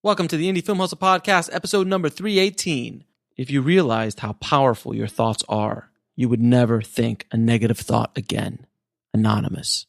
Welcome to the Indiefilm Hustle Podcast, episode number 318. If you realized how powerful your thoughts are, you would never think a negative thought again. Anonymous.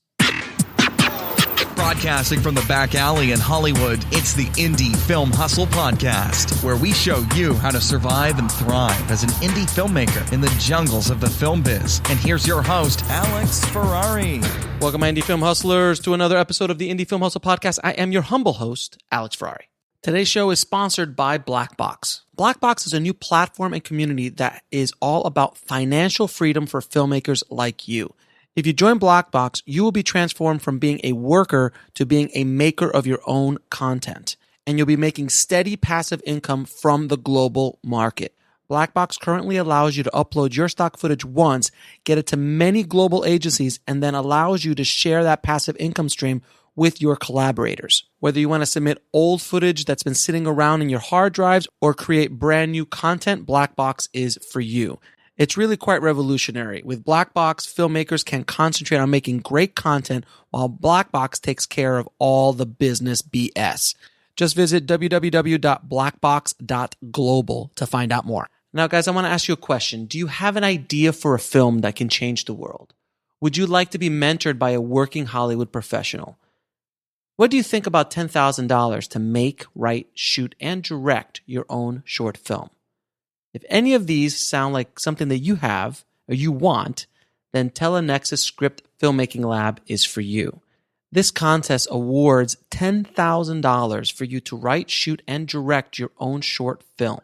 Broadcasting from the back alley in Hollywood, it's the Indiefilm Hustle Podcast, where we show you how to survive and thrive as an indie filmmaker in the jungles of the film biz. And here's your host, Alex Ferrari. Welcome, my Indiefilm Hustlers, to another episode of the Indiefilm Hustle Podcast. I am your humble host, Alex Ferrari. Today's show is sponsored by Blackbox. Blackbox is a new platform and community that is all about financial freedom for filmmakers like you. If you join Blackbox, you will be transformed from being a worker to being a maker of your own content. And you'll be making steady passive income from the global market. Blackbox currently allows you to upload your stock footage once, get it to many global agencies, and then allows you to share that passive income stream with your collaborators. Whether you want to submit old footage that's been sitting around in your hard drives or create brand new content, Blackbox is for you. It's really quite revolutionary. With Blackbox, filmmakers can concentrate on making great content while Blackbox takes care of all the business BS. Just visit www.blackbox.global to find out more. Now, guys, I want to ask you a question. Do you have an idea for a film that can change the world? Would you like to be mentored by a working Hollywood professional? What do you think about $10,000 to make, write, shoot, and direct your own short film? If any of these sound like something that you have or you want, then Telenexus Script Filmmaking Lab is for you. This contest awards $10,000 for you to write, shoot, and direct your own short film.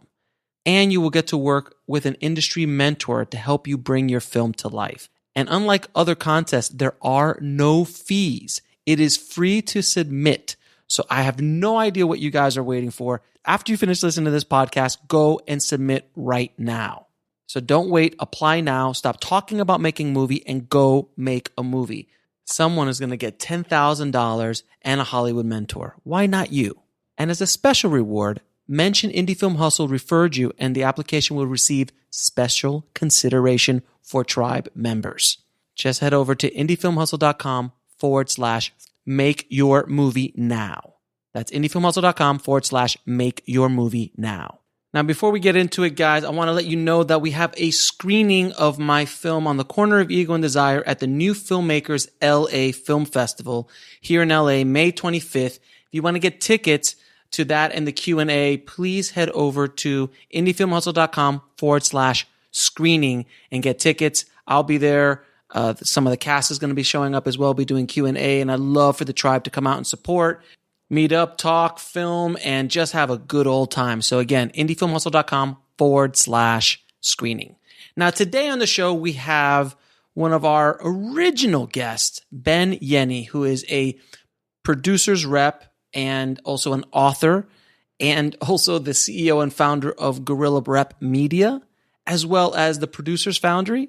And you will get to work with an industry mentor to help you bring your film to life. And unlike other contests, there are no fees. It is free to submit. So I have no idea what you guys are waiting for. After you finish listening to this podcast, go and submit right now. So don't wait. Apply now. Stop talking about making a movie and go make a movie. Someone is going to get $10,000 and a Hollywood mentor. Why not you? And as a special reward, mention Indiefilm Hustle referred you and the application will receive special consideration for tribe members. Just head over to indiefilmhustle.com/make your movie now. That's indiefilmhustle.com/make your movie now. Now, before we get into it, guys, I want to let you know that we have a screening of my film on the corner of Ego and Desire at the new Filmmakers LA Film Festival here in LA, May 25th. If you want to get tickets to that and the Q&A, please head over to indiefilmhustle.com/screening and get tickets. I'll be there. Some of the cast is going to be showing up as well, be doing Q&A, and I'd love for the tribe to come out and support, meet up, talk, film, and just have a good old time. So again, indiefilmhustle.com/screening. Now, today on the show, we have one of our original guests, Ben Yennie, who is a producer's rep and also an author, and also the CEO and founder of Guerrilla Rep Media, as well as the Producers Foundry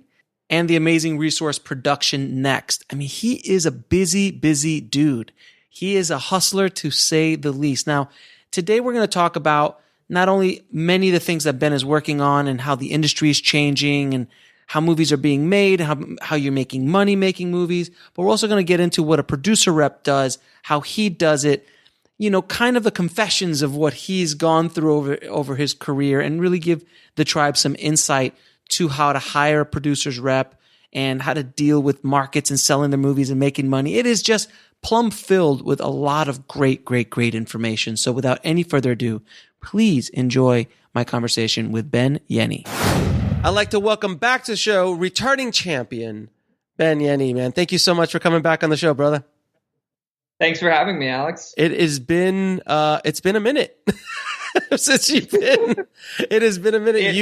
and the amazing resource Production Next. I mean, he is a busy, busy dude. He is a hustler, to say the least. Now, today we're going to talk about not only many of the things that Ben is working on and how the industry is changing and how movies are being made, how you're making money making movies, but we're also going to get into what a producer rep does, how he does it, you know, kind of the confessions of what he's gone through over his career, and really give the tribe some insight to how to hire a producer's rep and how to deal with markets and selling their movies and making money. It is just plumb filled with a lot of great, great, great information. So without any further ado, please enjoy my conversation with Ben Yennie. I'd like to welcome back to the show returning champion, Ben Yennie, man. Thank you so much for coming back on the show, brother. Thanks for having me, Alex. It has been, it's been a minute since you've been, it has been a minute.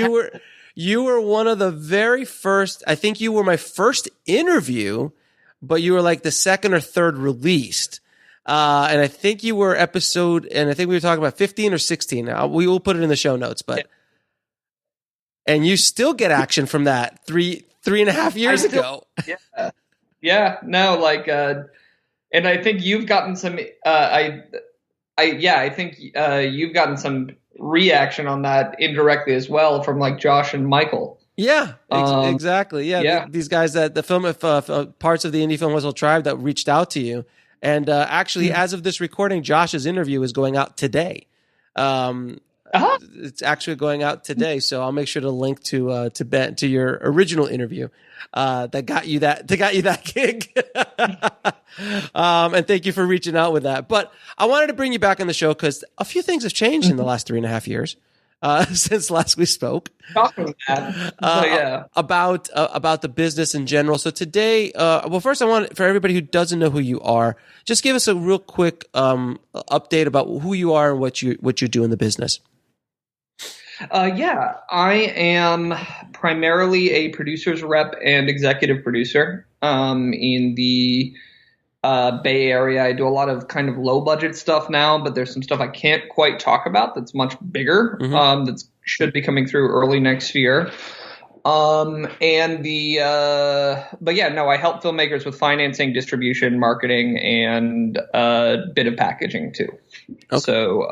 You were one of the very first, I think you were my first interview, but you were like the second or third released. And I think you were episode, and I think we were talking about 15 or 16. We will put it in the show notes, but, and you still get action from that three and a half years ago. Yeah. No, like, and I think you've gotten some, I think you've gotten some reaction on that indirectly as well from like Josh and Michael. Yeah, exactly. Yeah. These guys that the film, parts of the Indiefilm Hustle tribe that reached out to you. And actually, as of this recording, Josh's interview is going out today. It's actually going out today, so I'll make sure to link to Ben, to your original interview that got you that gig. And thank you for reaching out with that. But I wanted to bring you back on the show because a few things have changed in the last 3.5 years since last we spoke. Talking about the business in general. So today, well, first I want, for everybody who doesn't know who you are, just give us a real quick update about who you are and what you do in the business. I am primarily a producer's rep and executive producer in the Bay Area. I do a lot of kind of low budget stuff now, but there's some stuff I can't quite talk about that's much bigger that should be coming through early next year. I help filmmakers with financing, distribution, marketing, and a bit of packaging too. Okay. So,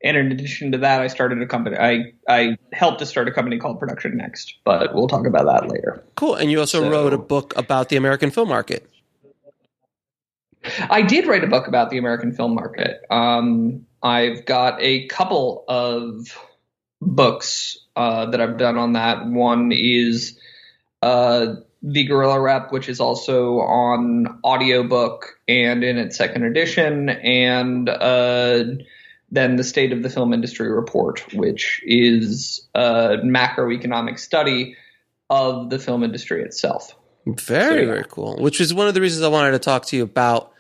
and in addition to that, I started a company. I helped to start a company called Production Next, but we'll talk about that later. Cool. And you also wrote a book about the American film market. I did write a book about the American film market. I've got a couple of books that I've done on that. One is the Guerrilla Rep, which is also on audiobook and in its second edition, and then the State of the Film Industry Report, which is a macroeconomic study of the film industry itself. Very cool. Which is one of the reasons I wanted to talk to you about.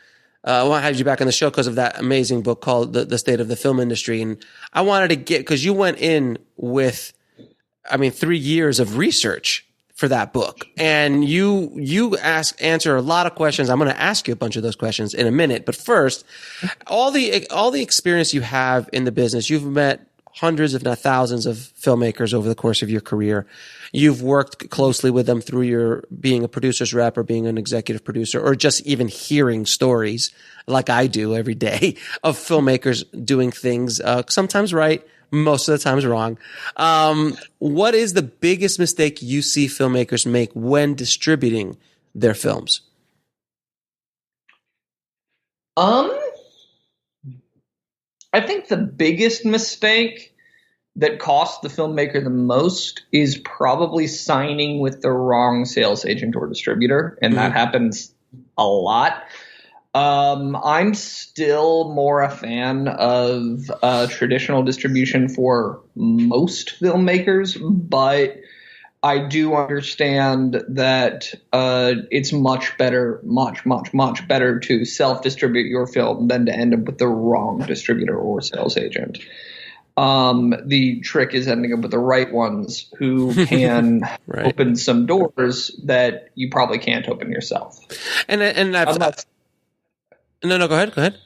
I want to have you back on the show because of that amazing book called the State of the Film Industry. And I wanted to get, because you went in with, 3 years of research for that book. And you answer a lot of questions. I'm going to ask you a bunch of those questions in a minute. But first, all the experience you have in the business, you've met hundreds, if not thousands, of filmmakers over the course of your career. You've worked closely with them through your being a producer's rep or being an executive producer, or just even hearing stories like I do every day of filmmakers doing things, sometimes right, most of the times wrong. What is the biggest mistake you see filmmakers make when distributing their films? I think the biggest mistake that costs the filmmaker the most is probably signing with the wrong sales agent or distributor, and that happens a lot. I'm still more a fan of traditional distribution for most filmmakers, but I do understand that it's much better to self-distribute your film than to end up with the wrong distributor or sales agent. The trick is ending up with the right ones who can open some doors that you probably can't open yourself. And No, go ahead.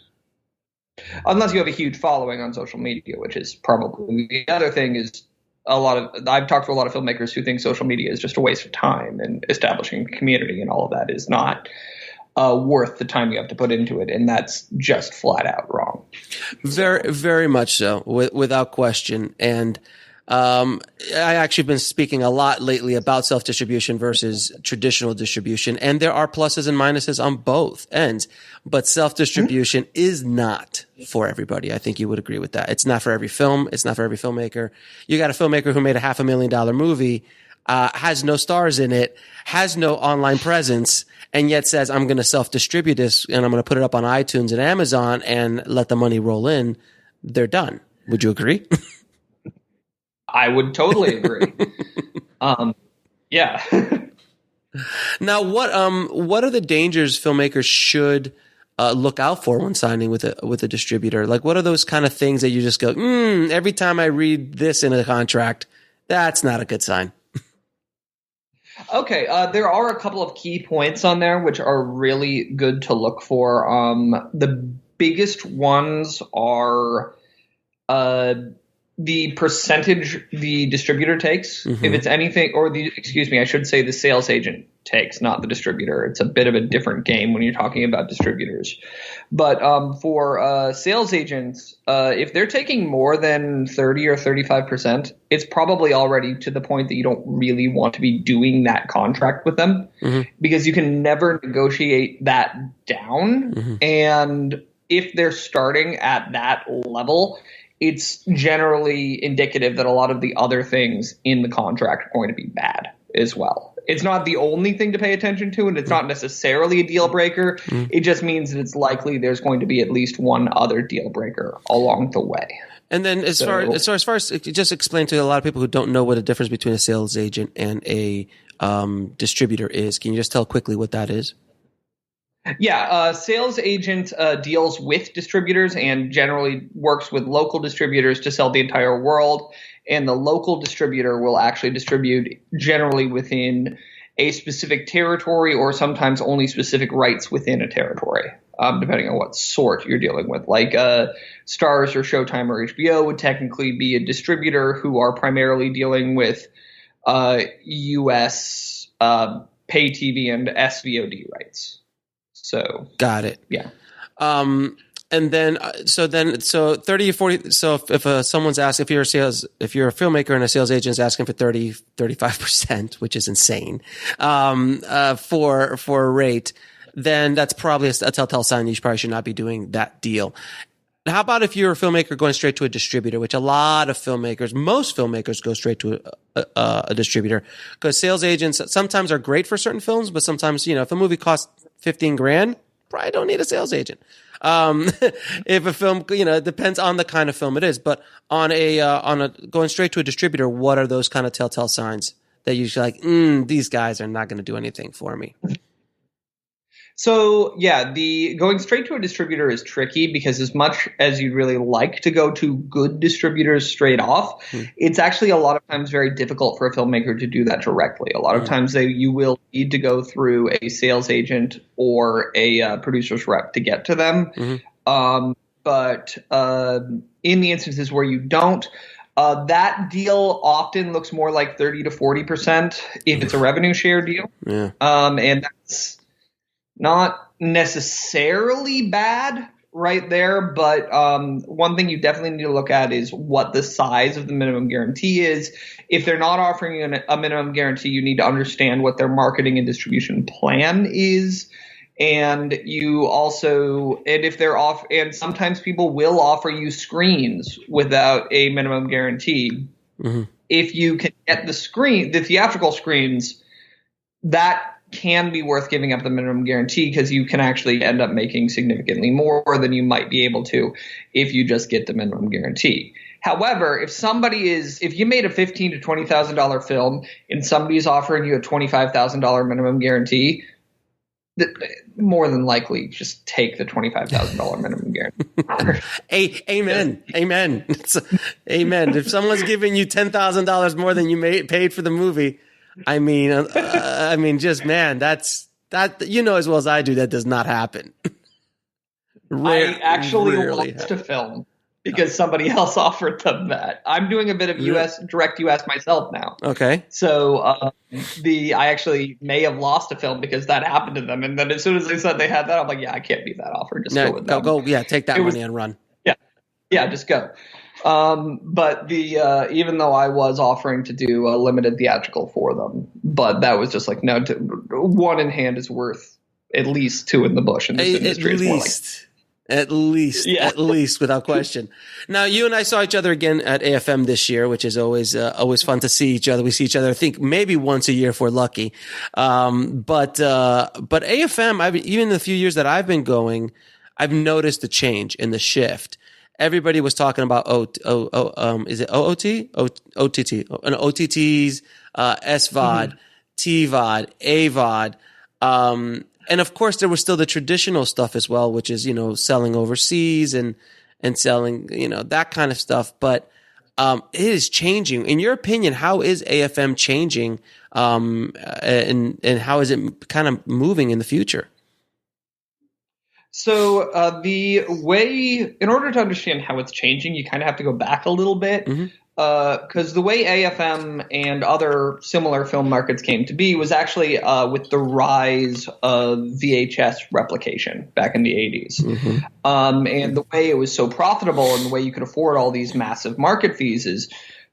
Unless you have a huge following on social media, which is probably the other thing. Is I've talked to a lot of filmmakers who think social media is just a waste of time, and establishing a community and all of that is not worth the time you have to put into it, and that's just flat out wrong. Very, very much so, without question. And I actually been speaking a lot lately about self-distribution versus traditional distribution, and there are pluses and minuses on both ends. But self-distribution is not for everybody. I think you would agree with that. It's not for every film. It's not for every filmmaker. You got a filmmaker who made a $500,000 movie, has no stars in it, has no online presence, and yet says, I'm going to self-distribute this and I'm going to put it up on iTunes and Amazon and let the money roll in. They're done. Would you agree? I would totally agree. Yeah. Now, what are the dangers filmmakers should look out for when signing with a distributor? Like, what are those kind of things that you just go, every time I read this in a contract, that's not a good sign? Okay, there are a couple of key points on there which are really good to look for. The biggest ones are the percentage the distributor takes, if it's anything, or I should say the sales agent takes, not the distributor. It's a bit of a different game when you're talking about distributors. But for sales agents, if they're taking more than 30 or 35%, it's probably already to the point that you don't really want to be doing that contract with them, because you can never negotiate that down. And if they're starting at that level, it's generally indicative that a lot of the other things in the contract are going to be bad as well. It's not the only thing to pay attention to, and it's not necessarily a deal breaker. It just means that it's likely there's going to be at least one other deal breaker along the way. And then as far as just explain to a lot of people who don't know what the difference between a sales agent and a distributor is. Can you just tell quickly what that is? Yeah, sales agent deals with distributors and generally works with local distributors to sell the entire world. And the local distributor will actually distribute generally within a specific territory or sometimes only specific rights within a territory, depending on what sort you're dealing with. Like Starz or Showtime or HBO would technically be a distributor who are primarily dealing with U.S. pay TV and SVOD rights. So got it. Yeah. And then, so 30 or 40. So if someone's asking, if you're a filmmaker and a sales agent is asking for 35%, which is insane, for a rate, then that's probably a telltale sign you probably should not be doing that deal. How about if you're a filmmaker going straight to a distributor, which most filmmakers go straight to a distributor, because sales agents sometimes are great for certain films, but sometimes, if a movie costs $15,000, probably don't need a sales agent. If a film, it depends on the kind of film it is, but on a going straight to a distributor, what are those kind of telltale signs that you should like, these guys are not going to do anything for me? So yeah, the going straight to a distributor is tricky because as much as you'd really like to go to good distributors straight off, it's actually a lot of times very difficult for a filmmaker to do that directly. A lot of times you will need to go through a sales agent or a producer's rep to get to them. But in the instances where you don't, that deal often looks more like 30 to 40% if it's a revenue share deal. Yeah. And that's not necessarily bad right there, but one thing you definitely need to look at is what the size of the minimum guarantee is. If they're not offering you a minimum guarantee, you need to understand what their marketing and distribution plan is. And you also, and if they're off, and sometimes people will offer you screens without a minimum guarantee. If you can get the theatrical screens, that can be worth giving up the minimum guarantee because you can actually end up making significantly more than you might be able to if you just get the minimum guarantee. However, if you made a $15,000 to $20,000 film and somebody's offering you a $25,000 minimum guarantee, more than likely just take the $25,000 minimum guarantee. Amen. Amen. Amen. If someone's giving you $10,000 more than you paid for the movie, I mean, just man, that as well as I do, that does not happen. I actually lost a film because somebody else offered them that. I'm doing a bit of direct US myself now. Okay. So I actually may have lost a film because that happened to them, and then as soon as they said they had that, I'm like, yeah, I can't beat that offer. Just go with them. Take that money and run. Yeah, just go. But even though I was offering to do a limited theatrical for them, but that was just like, no, one in hand is worth at least two in the bush in this industry. At least, without question. Now, you and I saw each other again at AFM this year, which is always fun to see each other. We see each other, I think, maybe once a year if we're lucky. But AFM, even in the few years that I've been going, I've noticed the change in the shift. Everybody was talking about is it OOT? OTT. OTTs, SVOD, TVOD, AVOD. And of course there was still the traditional stuff as well, which is, selling overseas and selling, that kind of stuff. But it is changing. In your opinion, how is AFM changing? And how is it kind of moving in the future? So in order to understand how it's changing, you kind of have to go back a little bit. Because the way AFM and other similar film markets came to be was actually with the rise of VHS replication back in the 80s. And the way it was so profitable and the way you could afford all these massive market fees is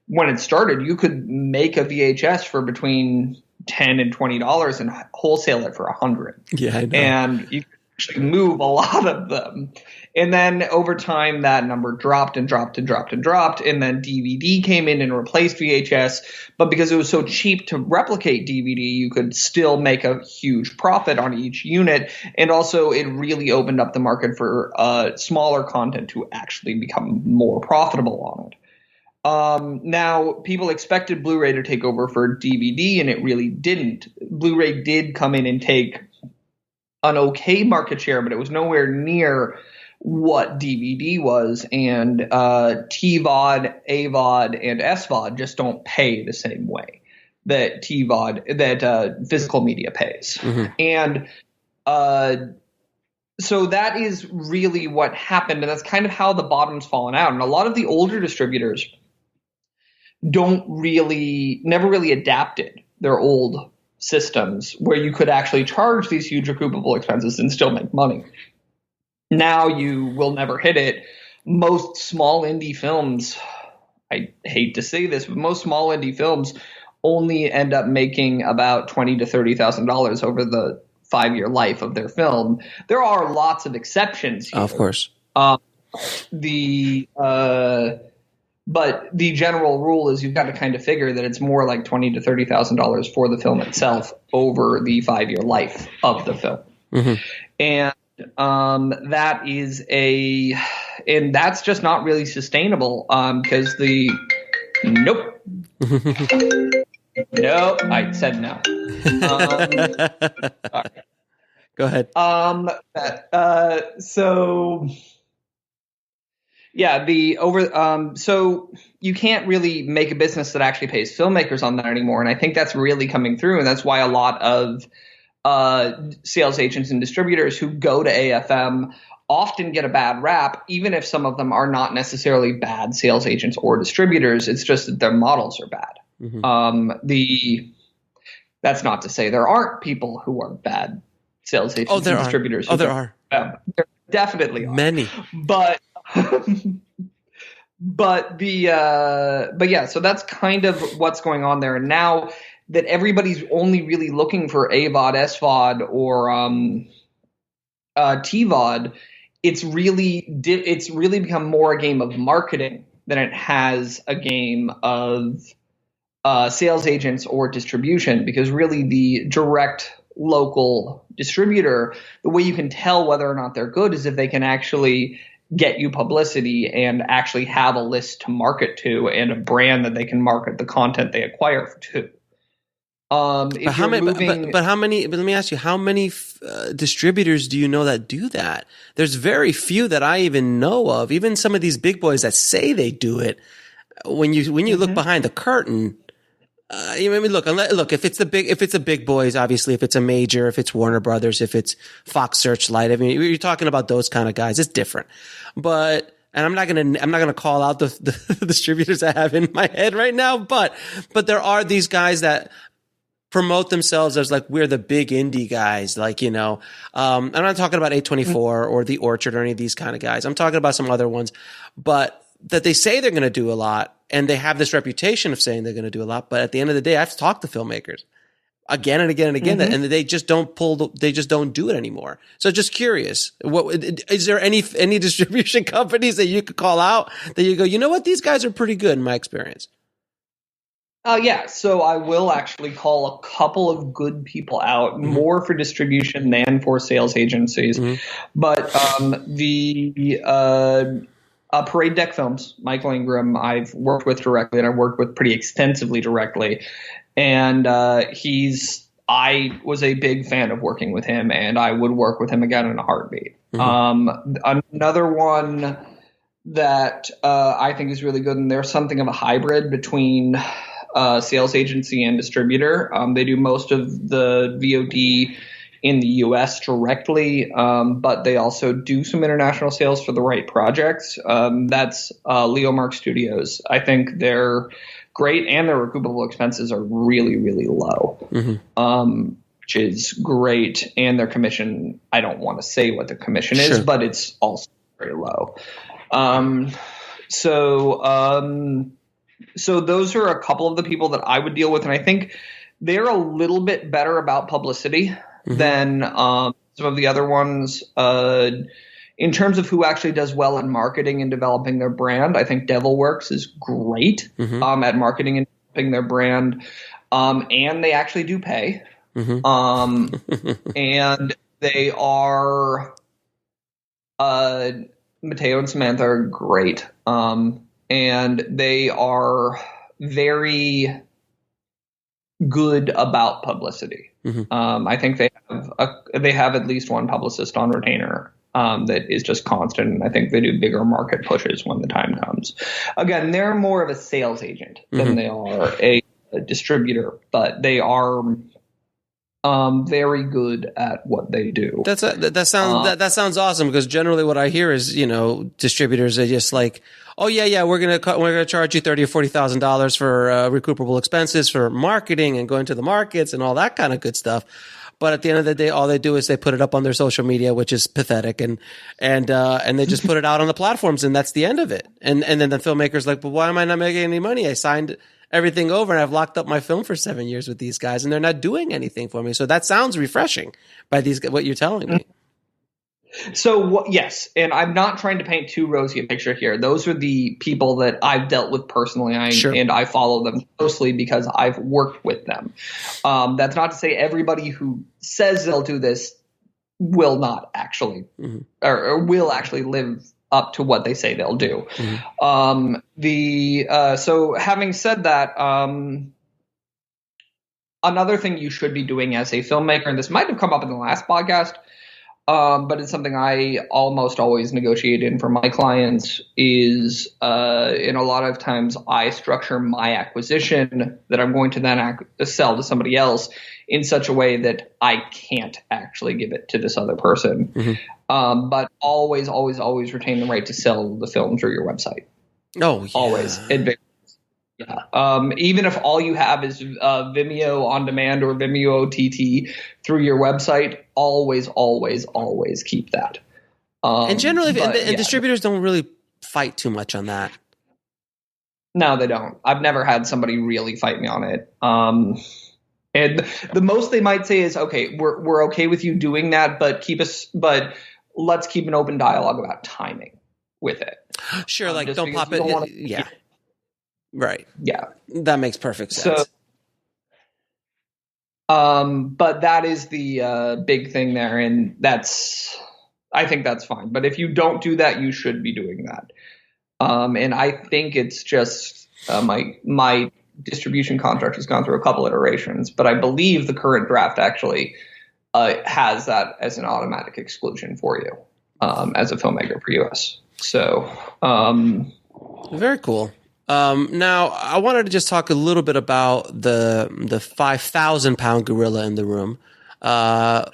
when it started, you could make a VHS for between $10 and $20 and wholesale it for $100. Yeah, I know. And you actually move a lot of them. And then over time, that number dropped and dropped and dropped and dropped. And then DVD came in and replaced VHS. But because it was so cheap to replicate DVD, you could still make a huge profit on each unit. And also, it really opened up the market for smaller content to actually become more profitable on it. Now, people expected Blu-ray to take over for DVD, and it really didn't. Blu-ray did come in and take an okay market share, but it was nowhere near what DVD was, and TVOD, AVOD, and SVOD just don't pay the same way that physical media pays. And so that is really what happened, and that's kind of how the bottom's fallen out. And a lot of the older distributors never really adapted their old systems where you could actually charge these huge recoupable expenses and still make money. Now you will never hit it. Most small indie films, I hate to say this, but most small indie films only end up making about $20,000 to $30,000 over the 5-year life of their film. There are lots of exceptions here. Of course. But the general rule is you've got to kind of figure that it's more like $20,000 to $30,000 for the film itself over the 5-year life of the film. And that's just not really sustainable because nope. Nope, I said no. Sorry. Go ahead. So you can't really make a business that actually pays filmmakers on that anymore, and I think that's really coming through, and that's why a lot of sales agents and distributors who go to AFM often get a bad rap, even if some of them are not necessarily bad sales agents or distributors. It's just that their models are bad. That's not to say there aren't people who are bad sales agents and distributors. There are. There definitely are. Many. But yeah, so that's kind of what's going on there. And now that everybody's only really looking for AVOD, SVOD, or TVOD, it's really become more a game of marketing than it has a game of sales agents or distribution, because really the direct local distributor, the way you can tell whether or not they're good is if they can actually get you publicity and actually have a list to market to and a brand that they can market the content they acquire to. But let me ask you, how many distributors do you know that do that? There's very few that I even know of. Even some of these big boys that say they do it, when you look behind the curtain, look, if it's a big boys, obviously, if it's a major, if it's Warner Brothers, if it's Fox Searchlight, I mean, you're talking about those kind of guys. It's different. And I'm not gonna call out the distributors I have in my head right now, but there are these guys that promote themselves as like, we're the big indie guys. Like, I'm not talking about A24 or The Orchard or any of these kind of guys. I'm talking about some other ones, but that they say they're going to do a lot, and they have this reputation of saying they're going to do a lot. But at the end of the day, I've talked to filmmakers again and again and again, and they just don't do it anymore. So just curious, is there any distribution companies that you could call out that you go, you know what, these guys are pretty good in my experience? Yeah, so I will actually call a couple of good people out, more for distribution than for sales agencies. But Parade Deck Films, Michael Ingram, I've worked with directly, and I've worked with pretty extensively directly. And I was a big fan of working with him, and I would work with him again in a heartbeat. Another one that I think is really good, and they're something of a hybrid between sales agency and distributor. They do most of the VOD in the US directly, but they also do some international sales for the right projects. That's Leo Mark Studios. I think they're great, and their recoupable expenses are really, really low, which is great. And their commission, I don't want to say what the commission is, but it's also very low. So those are a couple of the people that I would deal with, and I think they're a little bit better about publicity than some some of the other ones. In terms of who actually does well in marketing and developing their brand, I think Devilworks is great at marketing and developing their brand. And they actually do pay. And they are Mateo and Samantha are great. And they are very good about publicity. I think they have at least one publicist on retainer that is just constant. And I think they do bigger market pushes when the time comes. Again, they're more of a sales agent than they are a distributor, but they are very good at what they do. That sounds awesome, because generally what I hear is, distributors are just like, oh yeah, we're gonna charge you $30,000 or $40,000 for recuperable expenses for marketing and going to the markets and all that kind of good stuff. But at the end of the day, all they do is they put it up on their social media, which is pathetic, and they just put it out on the platforms, and that's the end of it. And then the filmmaker's like, but why am I not making any money? I signed everything over and I've locked up my film for 7 years with these guys and they're not doing anything for me. So that sounds refreshing by what you're telling me. So yes, and I'm not trying to paint too rosy a picture here. Those are the people that I've dealt with personally, and I follow them closely because I've worked with them. That's not to say everybody who says they'll do this will not actually or will actually live up to what they say they'll do. So having said that, another thing you should be doing as a filmmaker, and this might have come up in the last podcast, but it's something I almost always negotiate in for my clients, is in a lot of times I structure my acquisition that I'm going to then sell to somebody else in such a way that I can't actually give it to this other person. But always, always, always retain the right to sell the film through your website. Oh, yeah. Always. Yeah. Even if all you have is Vimeo on demand or Vimeo OTT through your website, always, always, always keep that. And generally, distributors don't really fight too much on that. No, they don't. I've never had somebody really fight me on it. And the most they might say is, okay, we're okay with you doing that, but let's keep an open dialogue about timing with it. Sure, like don't pop it. Right. Yeah. That makes perfect sense. So, but that is the big thing there, and I think that's fine. But if you don't do that, you should be doing that. And I think it's just my distribution contract has gone through a couple iterations, but I believe the current draft actually has that as an automatic exclusion for you as a filmmaker for US. So very cool. Now I wanted to just talk a little bit about the 5,000-pound gorilla in the room,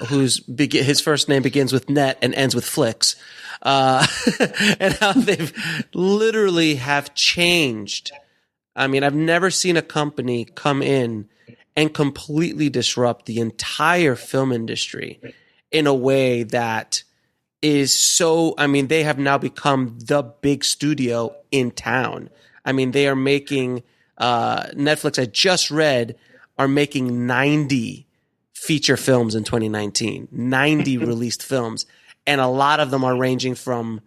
his first name begins with net and ends with flicks, and how they've literally have changed. I mean, I've never seen a company come in and completely disrupt the entire film industry in a way that is so, I mean, they have now become the big studio in town. I mean, they are making, Netflix, I just read, are making 90 feature films in 2019, 90 released films. And a lot of them are ranging from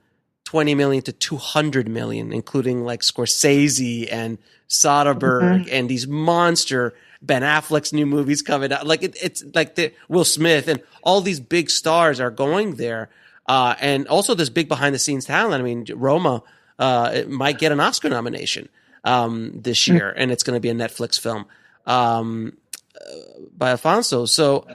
20 million to 200 million, including like Scorsese and Soderbergh and these monster Ben Affleck's new movies coming out. Like it's like Will Smith and all these big stars are going there. And also this big behind the scenes talent. I mean, Roma, it might get an Oscar nomination this year, and it's going to be a Netflix film by Alfonso. So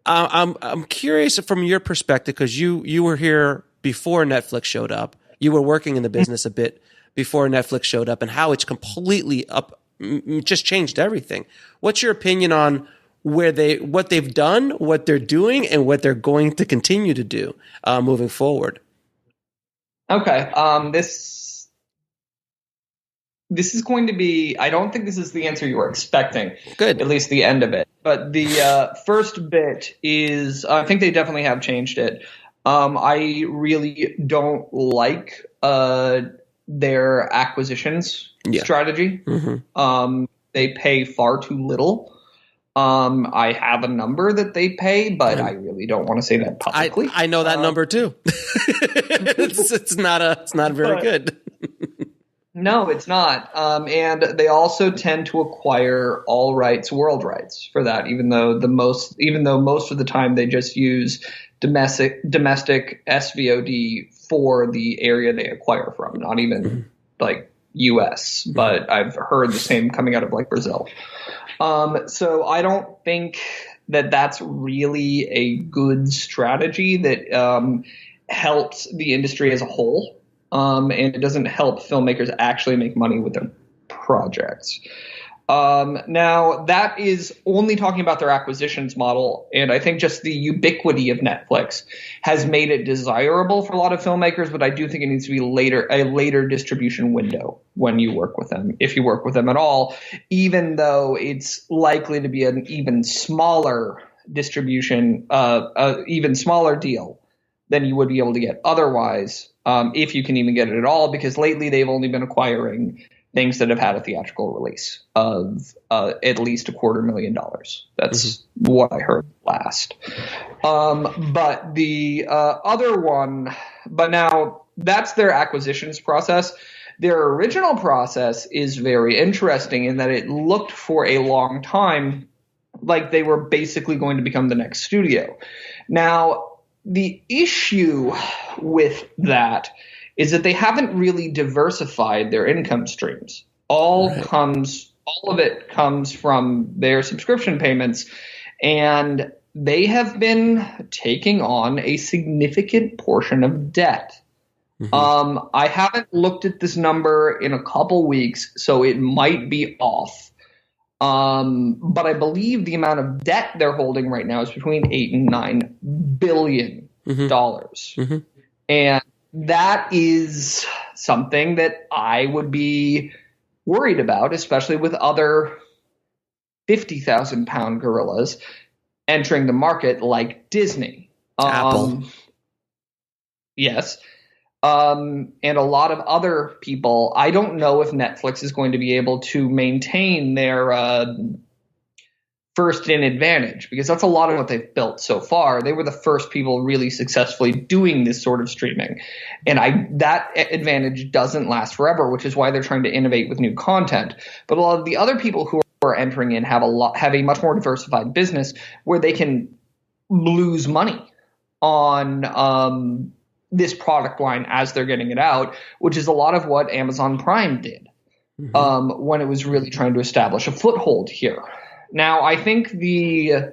I'm curious from your perspective, because you were here before Netflix showed up. You were working in the business a bit before Netflix showed up, and how it's completely just changed everything. What's your opinion on what they've done, what they're doing, and what they're going to continue to do moving forward? Okay, this is going to be, I don't think this is the answer you were expecting. Good. At least the end of it. But the first bit is, I think they definitely have changed it. I really don't like their acquisitions strategy. They pay far too little. I have a number that they pay, but I really don't want to say that publicly. I know that number too. it's not very good. No, it's not. And they also tend to acquire all rights, world rights for that, even though most of the time they just use domestic SVOD for the area they acquire from, not even like US, but I've heard the same coming out of like Brazil. So I don't think that that's really a good strategy that helps the industry as a whole. And it doesn't help filmmakers actually make money with their projects. Now, that is only talking about their acquisitions model, and I think just the ubiquity of Netflix has made it desirable for a lot of filmmakers, but I do think it needs to be a later distribution window when you work with them, if you work with them at all, even though it's likely to be an even smaller distribution, even smaller deal than you would be able to get otherwise, if you can even get it at all, because lately they've only been acquiring things that have had a theatrical release of at least $250,000. That's what I heard last. But the other one, but now that's their acquisitions process. Their original process is very interesting in that it looked for a long time like they were basically going to become the next studio. Now, the issue with that is that they haven't really diversified their income streams. All of it comes from their subscription payments, and they have been taking on a significant portion of debt. I haven't looked at this number in a couple weeks, so it might be off. But I believe the amount of debt they're holding right now is between $8 and $9 billion. And that is something that I would be worried about, especially with other 50,000-pound gorillas entering the market like Disney. Apple. Yes. And a lot of other people. I don't know if Netflix is going to be able to maintain their first in advantage, because that's a lot of what they've built so far. They were the first people really successfully doing this sort of streaming. And that advantage doesn't last forever, which is why they're trying to innovate with new content. But a lot of the other people who are entering in have a much more diversified business where they can lose money on this product line as they're getting it out, which is a lot of what Amazon Prime did when it was really trying to establish a foothold here. Now, I think this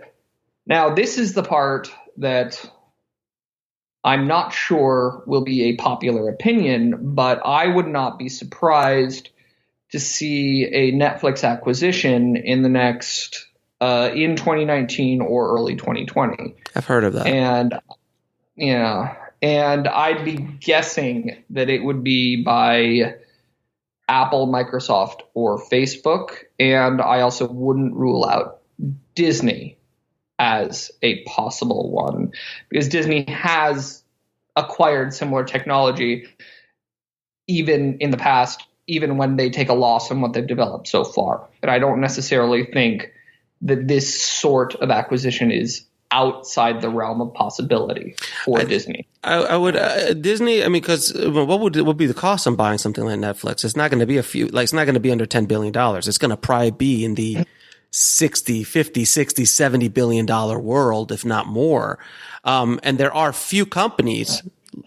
is the part that I'm not sure will be a popular opinion, but I would not be surprised to see a Netflix acquisition in the next in 2019 or early 2020. I've heard of that. And I'd be guessing that it would be by Apple, Microsoft, or Facebook. And I also wouldn't rule out Disney as a possible one, because Disney has acquired similar technology even in the past, even when they take a loss on what they've developed so far. And I don't necessarily think that this sort of acquisition is outside the realm of possibility for Disney. I would Disney. I mean, because what would be the cost on buying something like Netflix? It's not going to be it's not going to be under $10 billion. It's going to probably be in the 50, 60, $70 billion world, if not more. And there are few companies,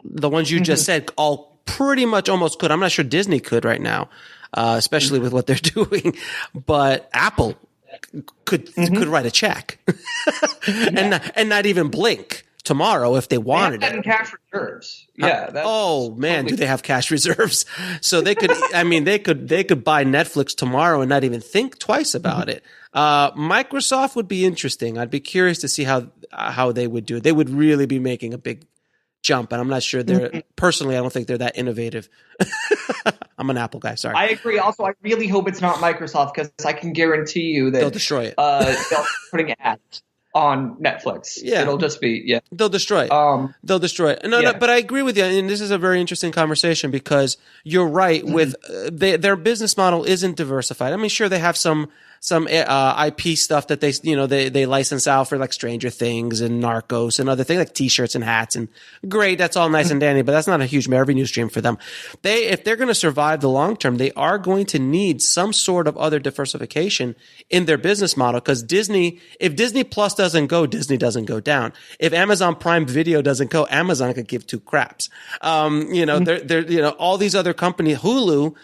the ones you just said, all pretty much almost could. I'm not sure Disney could right now, especially with what they're doing, but Apple could write a check and not even blink tomorrow if they wanted it. Cash reserves. Yeah. Do they have cash reserves? So they could. I mean, they could buy Netflix tomorrow and not even think twice about it. Microsoft would be interesting. I'd be curious to see how they would do it. They would really be making a big jump, and I'm not sure they're personally. I don't think they're that innovative. I'm an Apple guy. Sorry. I agree. Also, I really hope it's not Microsoft, because I can guarantee you that they'll destroy it. They'll be putting ads on Netflix. Yeah. It'll just be They'll destroy it. They'll destroy it. No, but I agree with you, and this is a very interesting conversation because you're right. With their business model isn't diversified. I mean, sure they have some IP stuff that they license out for like Stranger Things and Narcos and other things like T-shirts and hats, and great, that's all nice and dandy, but that's not a huge revenue stream for them. If they're going to survive the long term, they are going to need some sort of other diversification in their business model because if Disney Plus doesn't go, Disney doesn't go down. If Amazon Prime Video doesn't go, Amazon could give two craps. All these other companies, Hulu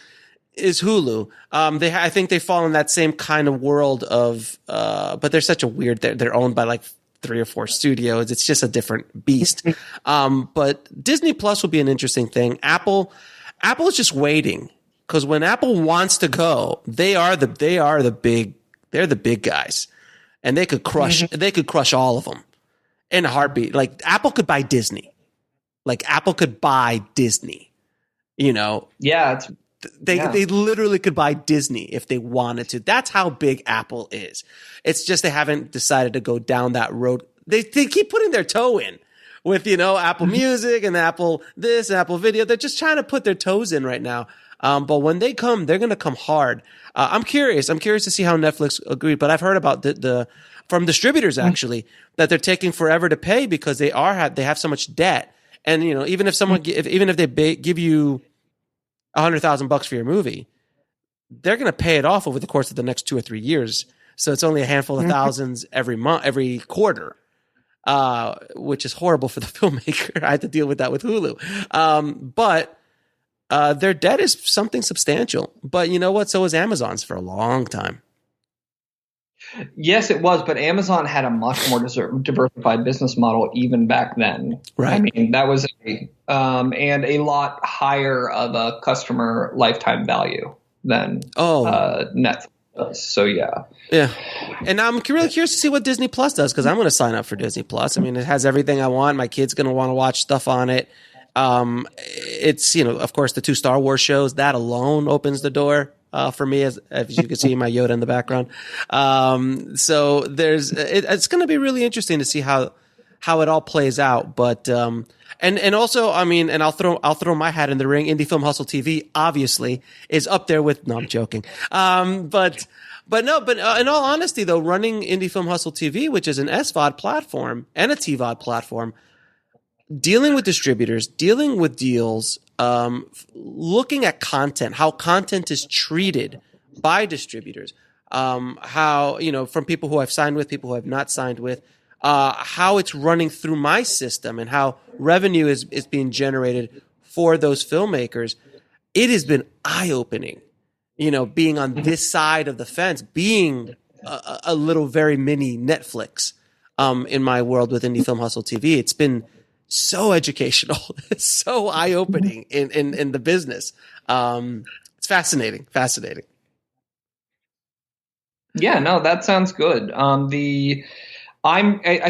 is Hulu. I think they fall in that same kind of world of, but they're such a weird, they're owned by like 3 or 4 studios. It's just a different beast. But Disney Plus will be an interesting thing. Apple is just waiting because when Apple wants to go, they're the big guys and they could crush all of them in a heartbeat. Like Apple could buy Disney. Yeah. They literally could buy Disney if they wanted to. That's how big Apple is. It's just they haven't decided to go down that road. They keep putting their toe in with, Apple Music and Apple this and Apple Video. They're just trying to put their toes in right now. But when they come, they're going to come hard. I'm curious to see how Netflix agreed. But I've heard about from distributors actually that they're taking forever to pay because they have so much debt. And even if they give you $100,000 for your movie, they're going to pay it off over the course of the next 2 or 3 years. So it's only a handful of thousands every quarter, which is horrible for the filmmaker. I had to deal with that with Hulu. But their debt is something substantial. But you know what? So was Amazon's for a long time. Yes, it was, but Amazon had a much more diversified business model even back then. Right. I mean, that was and a lot higher of a customer lifetime value than Netflix does. So yeah. And I'm really curious to see what Disney Plus does because I'm going to sign up for Disney Plus. I mean, it has everything I want. My kid's going to want to watch stuff on it. It's of course the 2 Star Wars shows that alone opens the door. For me, as you can see my Yoda in the background. So it's going to be really interesting to see how it all plays out. But, and also, I mean, and I'll throw my hat in the ring. Indiefilm Hustle TV obviously is up there with, no, I'm joking. But in all honesty though, running Indiefilm Hustle TV, which is an SVOD platform and a TVOD platform, dealing with distributors, dealing with deals, looking at content, how content is treated by distributors, how, from people who I've signed with, people who I've not signed with, how it's running through my system and how revenue is being generated for those filmmakers. It has been eye-opening, being on this side of the fence, being a little very mini Netflix in my world with Indiefilm Hustle TV. It's been so educational, so eye-opening in the business. It's fascinating. Yeah, no, that sounds good. I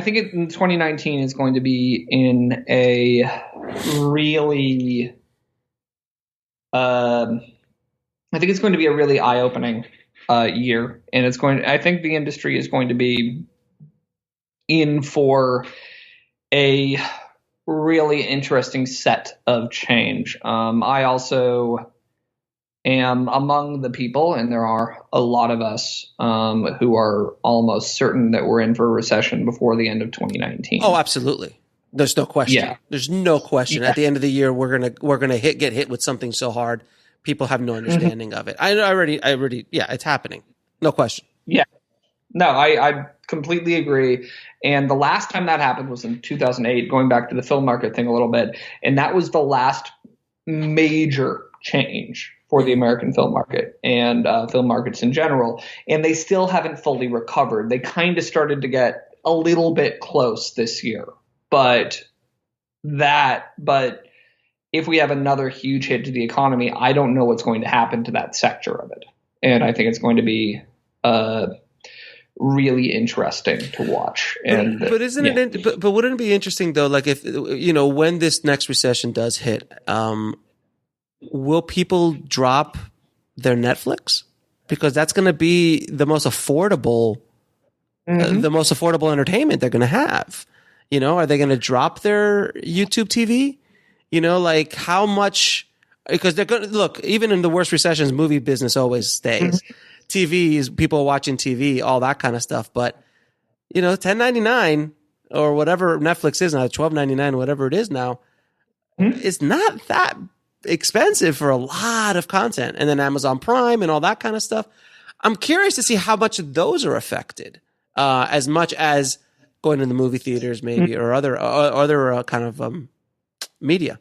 think in 2019 is going to be in a really, I think it's going to be a really eye-opening year, and I think the industry is going to be in for a really interesting set of change. I also am among the people, and there are a lot of us who are almost certain that we're in for a recession before the end of 2019. Oh, absolutely. There's no question. Yeah. There's no question. Yeah. At the end of the year, we're gonna get hit with something so hard, people have no understanding of it. I already, it's happening. No question. Yeah. No, I completely agree. And the last time that happened was in 2008, going back to the film market thing a little bit. And that was the last major change for the American film market and film markets in general. And they still haven't fully recovered. They kind of started to get a little bit close this year. But if we have another huge hit to the economy, I don't know what's going to happen to that sector of it. And I think it's going to be really interesting to watch. And but wouldn't it be interesting though? Like if when this next recession does hit, will people drop their Netflix because that's going to be the most affordable the most affordable entertainment they're going to have. Are they going to drop their YouTube TV? Like how much, because they're going to look, even in the worst recessions, movie business always stays. TV is people watching TV, all that kind of stuff. But, $10.99 or whatever Netflix is now, $12.99, whatever it is now, it's not that expensive for a lot of content. And then Amazon Prime and all that kind of stuff. I'm curious to see how much of those are affected, as much as going to the movie theaters maybe or other kind of media.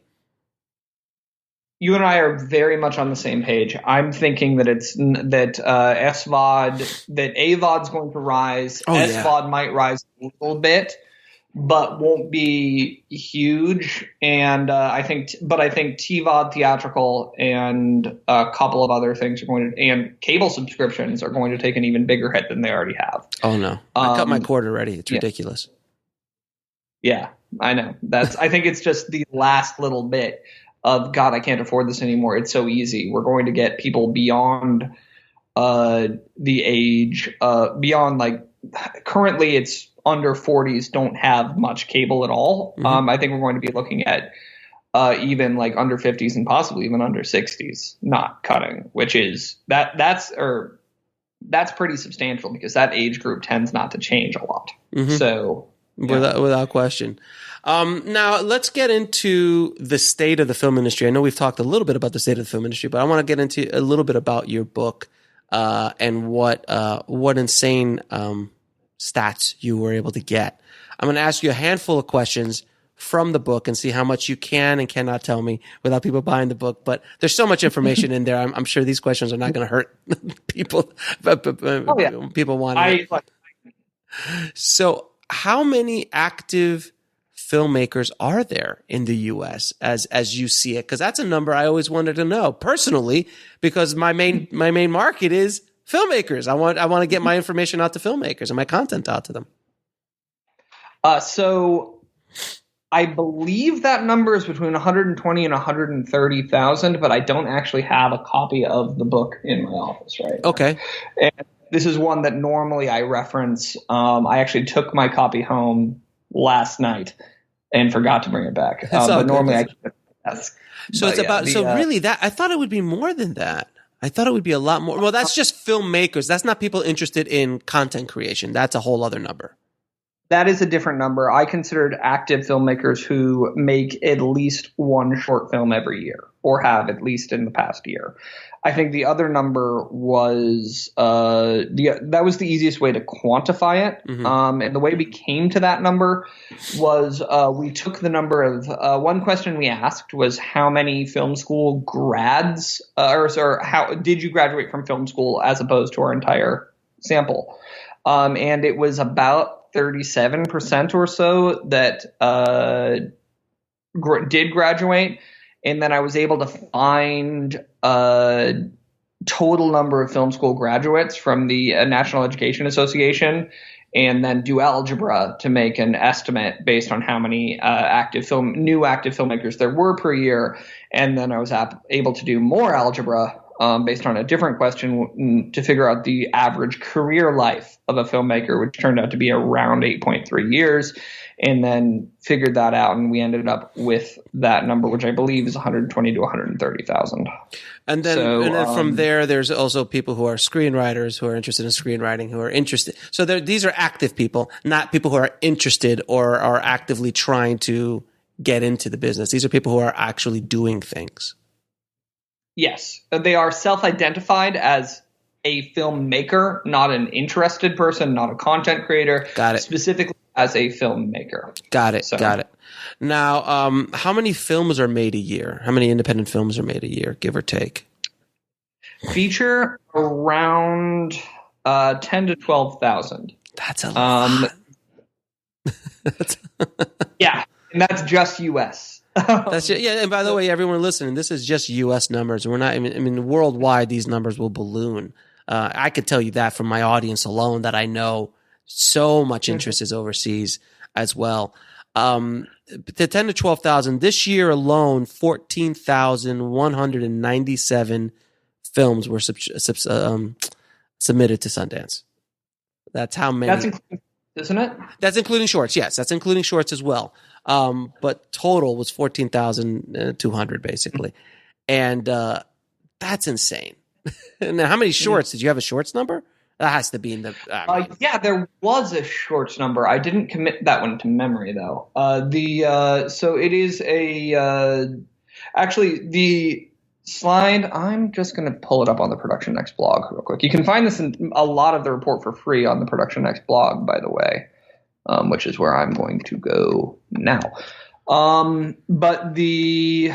You and I are very much on the same page. I'm thinking that SVOD, that AVOD's going to rise. SVOD might rise a little bit, but won't be huge. And I think TVOD, theatrical, and a couple of other things and cable subscriptions are going to take an even bigger hit than they already have. Oh no, I cut my cord already. It's ridiculous. Yeah, I know. I think it's just the last little bit of, God, I can't afford this anymore. It's so easy. We're going to get people beyond the age, beyond like currently it's under 40s don't have much cable at all. I think we're going to be looking at even like under 50s and possibly even under 60s not cutting, which is that's pretty substantial because that age group tends not to change a lot. So without question. Now let's get into the state of the film industry. I know we've talked a little bit about the state of the film industry, but I want to get into a little bit about your book and what insane stats you were able to get. I'm going to ask you a handful of questions from the book and see how much you can and cannot tell me without people buying the book. But there's so much information in there. I'm sure these questions are not going to hurt people. People want it. So how many active filmmakers are there in the U.S. as you see it? Because that's a number I always wanted to know personally, because my main market is filmmakers. I want to get my information out to filmmakers and my content out to them. So I believe that number is between 120 and 130,000, but I don't actually have a copy of the book in my office right now. Okay. And this is one that normally I reference. I actually took my copy home last night and forgot to bring it back. But normally I keep it at the desk. So it's about really that I thought it would be more than that. I thought it would be a lot more. Well, that's just filmmakers. That's not people interested in content creation. That's a whole other number. That is a different number. I considered active filmmakers who make at least one short film every year or have at least in the past year. I think the other number was that was the easiest way to quantify it. And the way we came to that number was we took the number of one question we asked was how many film school grads or how did you graduate from film school as opposed to our entire sample. And it was about 37% or so that did graduate. And then I was able to find a total number of film school graduates from the National Education Association and then do algebra to make an estimate based on how many new active filmmakers there were per year. And then I was able to do more algebra based on a different question to figure out the average career life of a filmmaker, which turned out to be around 8.3 years. And then figured that out, and we ended up with that number, which I believe is 120 to 130,000. And then from there, there's also people who are screenwriters who are interested in screenwriting, who are interested. So these are active people, not people who are interested or are actively trying to get into the business. These are people who are actually doing things. Yes, they are self-identified as a filmmaker, not an interested person, not a content creator. Got it. Specifically as a filmmaker. Got it. Now, how many films are made a year? How many independent films are made a year, give or take? Feature around 10 to 12,000. That's a lot. Yeah, and that's just U.S. And by the way, everyone listening, this is just U.S. numbers. We're not. I mean, worldwide, these numbers will balloon. I could tell you that from my audience alone, that I know so much interest is overseas as well. The 10 to 12,000 this year alone, 14,197 films were submitted to Sundance. That's how many. That's including, isn't it? That's including shorts. Yes, that's including shorts as well. But total was 14,200 basically, and that's insane. Now, how many shorts did you have? A shorts number? That has to be in the. Yeah, there was a shorts number. I didn't commit that one to memory though. So it is actually the slide. I'm just going to pull it up on the Production Next blog real quick. You can find this in a lot of the report for free on the Production Next blog, by the way, which is where I'm going to go now. But the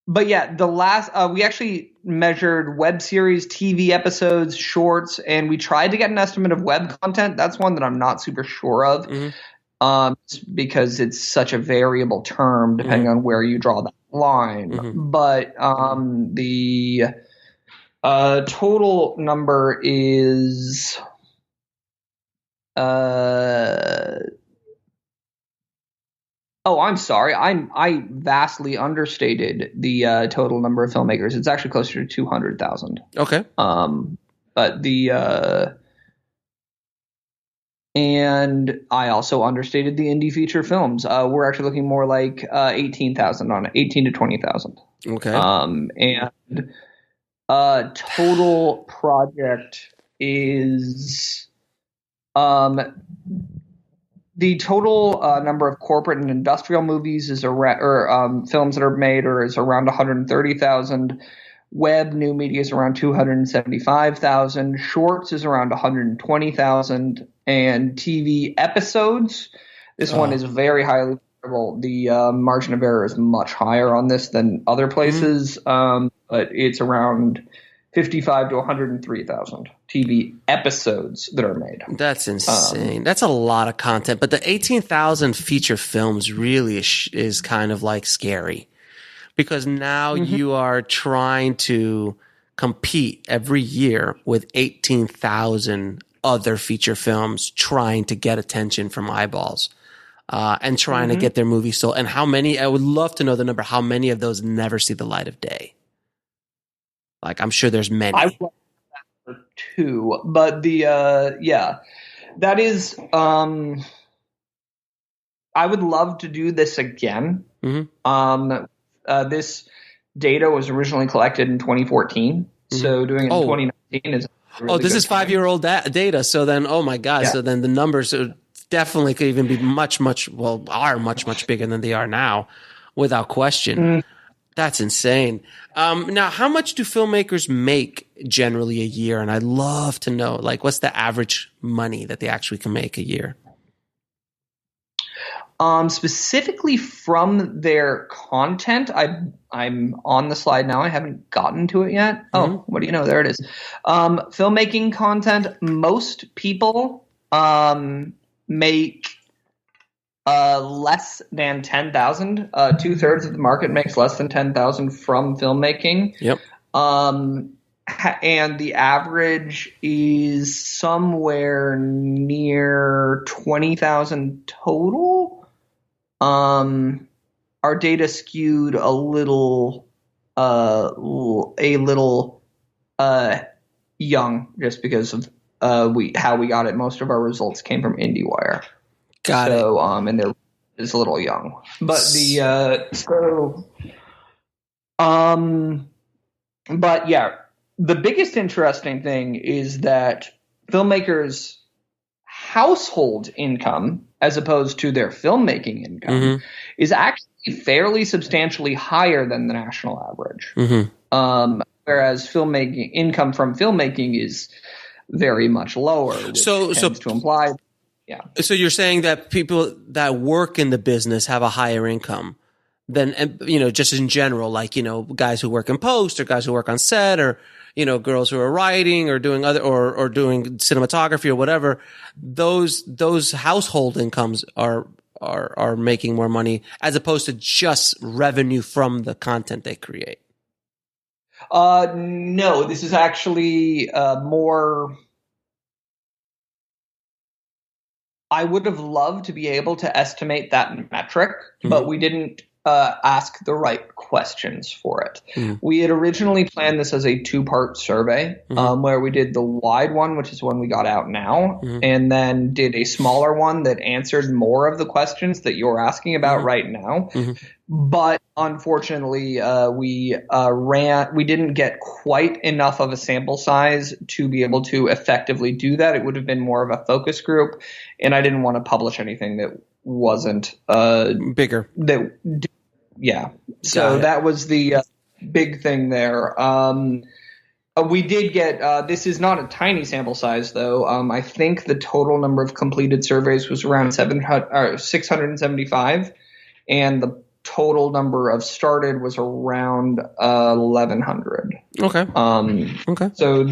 But yeah, the last we actually measured web series, TV episodes, shorts, and we tried to get an estimate of web content. That's one that I'm not super sure of, because it's such a variable term depending on where you draw that line. But the total number is Oh, I'm sorry. I vastly understated the total number of filmmakers. It's actually closer to 200,000. Okay. But and I also understated the indie feature films. We're actually looking more like 18,000 on it, 18 to 20,000. Okay. And total project is the total number of corporate and industrial movies is around, films that are made is around 130,000. Web new media is around 275,000. Shorts is around 120,000. And TV episodes, this one is very highly variable. The margin of error is much higher on this than other places, but it's around 55 to 103,000 TV episodes that are made. That's insane. That's a lot of content. But the 18,000 feature films really is kind of like scary, because now you are trying to compete every year with 18,000 other feature films trying to get attention from eyeballs, and trying to get their movies sold. And how many, I would love to know the number, how many of those never see the light of day? Like, I'm sure there's many. I would love that for two, but that is, I would love to do this again. This data was originally collected in 2014, so doing it in 2019 is really this is 5-year-old data. So then, oh my God. Yeah. So then the numbers are definitely could even be much bigger than they are now, without question. That's insane. Now, how much do filmmakers make generally a year? And I'd love to know, like, what's the average money that they actually can make a year? Specifically from their content, I'm on the slide now. I haven't gotten to it yet. Oh, what do you know? There it is. Filmmaking content. Most people make less than 10,000. 2/3 of the market makes less than 10,000 from filmmaking. Yep. And the average is somewhere near 20,000 total. Our data skewed a little young, just because of how we got it. Most of our results came from IndieWire. Got it. And they're is a little young, but but yeah, the biggest interesting thing is that filmmakers' household income, as opposed to their filmmaking income, is actually fairly substantially higher than the national average. Whereas filmmaking income from filmmaking is very much lower, which tends to imply. Yeah. So you're saying that people that work in the business have a higher income than, just in general, like, guys who work in post, or guys who work on set, or, girls who are writing or doing or doing cinematography or whatever. Those household incomes are making more money, as opposed to just revenue from the content they create. No, this is actually more. I would have loved to be able to estimate that metric, but we didn't ask the right questions for it. We had originally planned this as a 2-part survey, where we did the wide one, which is one we got out now, and then did a smaller one that answered more of the questions that you're asking about right now. But unfortunately, we didn't get quite enough of a sample size to be able to effectively do that. It would have been more of a focus group, and I didn't want to publish anything that wasn't bigger. Yeah. So that was the big thing there. We did get this is not a tiny sample size, though. I think the total number of completed surveys was around 675, and the total number of started was around 1,100. Okay. Okay. So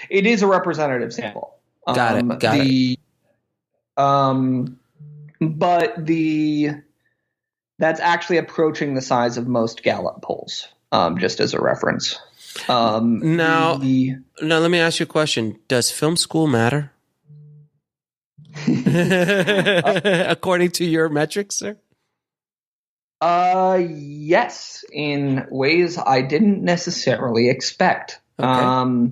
it is a representative sample. Got it. But that's actually approaching the size of most Gallup polls, just as a reference. Now, let me ask you a question. Does film school matter? According to your metrics, sir? Yes, in ways I didn't necessarily expect. Okay.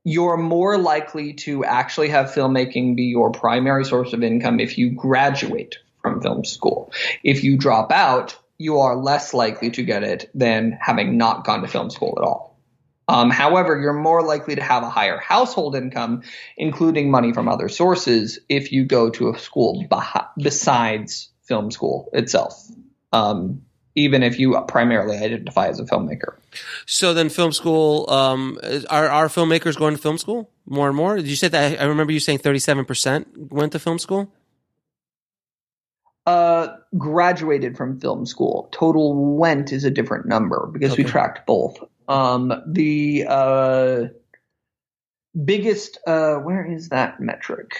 You're more likely to actually have filmmaking be your primary source of income if you graduate from film school. If you drop out, you are less likely to get it than having not gone to film school at all. However, you're more likely to have a higher household income, including money from other sources, if you go to a school besides film school itself, even if you primarily identify as a filmmaker. So then film school, are filmmakers going to film school more and more? Did you say that? I remember you saying 37% went to film school? Graduated from film school. Total went is a different number because we tracked both. The biggest, where is that metric?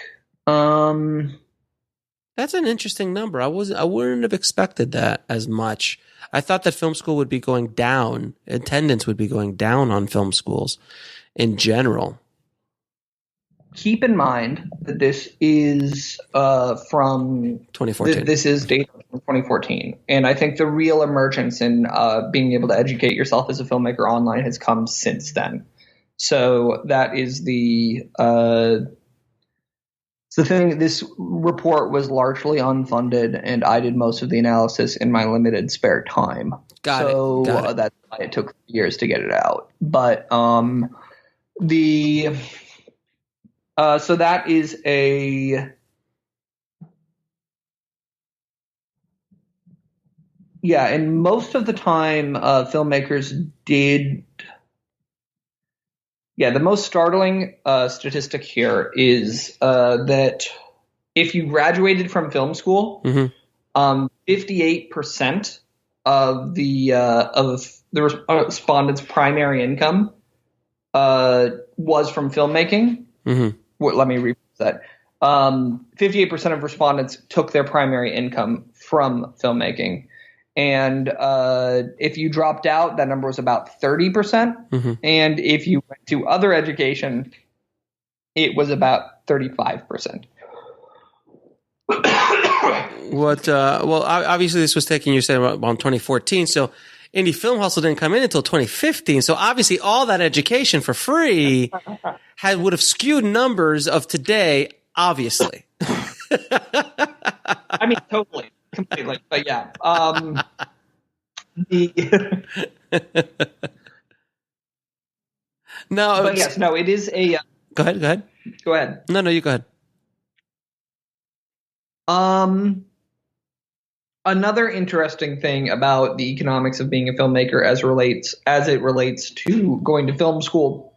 That's an interesting number. I wouldn't have expected that as much. I thought that film school would be going down. Attendance would be going down on film schools in general. Keep in mind that this is from 2014. This is data from 2014. And I think the real emergence in being able to educate yourself as a filmmaker online has come since then. So that is the thing. This report was largely unfunded, and I did most of the analysis in my limited spare time. Got it. That's why it took years to get it out. But so that is and most of the time filmmakers did. Yeah, the most startling statistic here is that if you graduated from film school, 58% of the respondents' primary income was from filmmaking. Let me repeat that. 58% of respondents took their primary income from filmmaking. And if you dropped out, that number was about 30%. And if you went to other education, it was about 35%. Well, obviously this was taking, you said, around 2014. So Indie Film Hustle didn't come in until 2015. So obviously all that education for free would have skewed numbers of today, obviously. I mean, totally. Completely, but yeah. It is a. Go ahead. Go ahead. No, you go ahead. Another interesting thing about the economics of being a filmmaker as it relates to going to film school.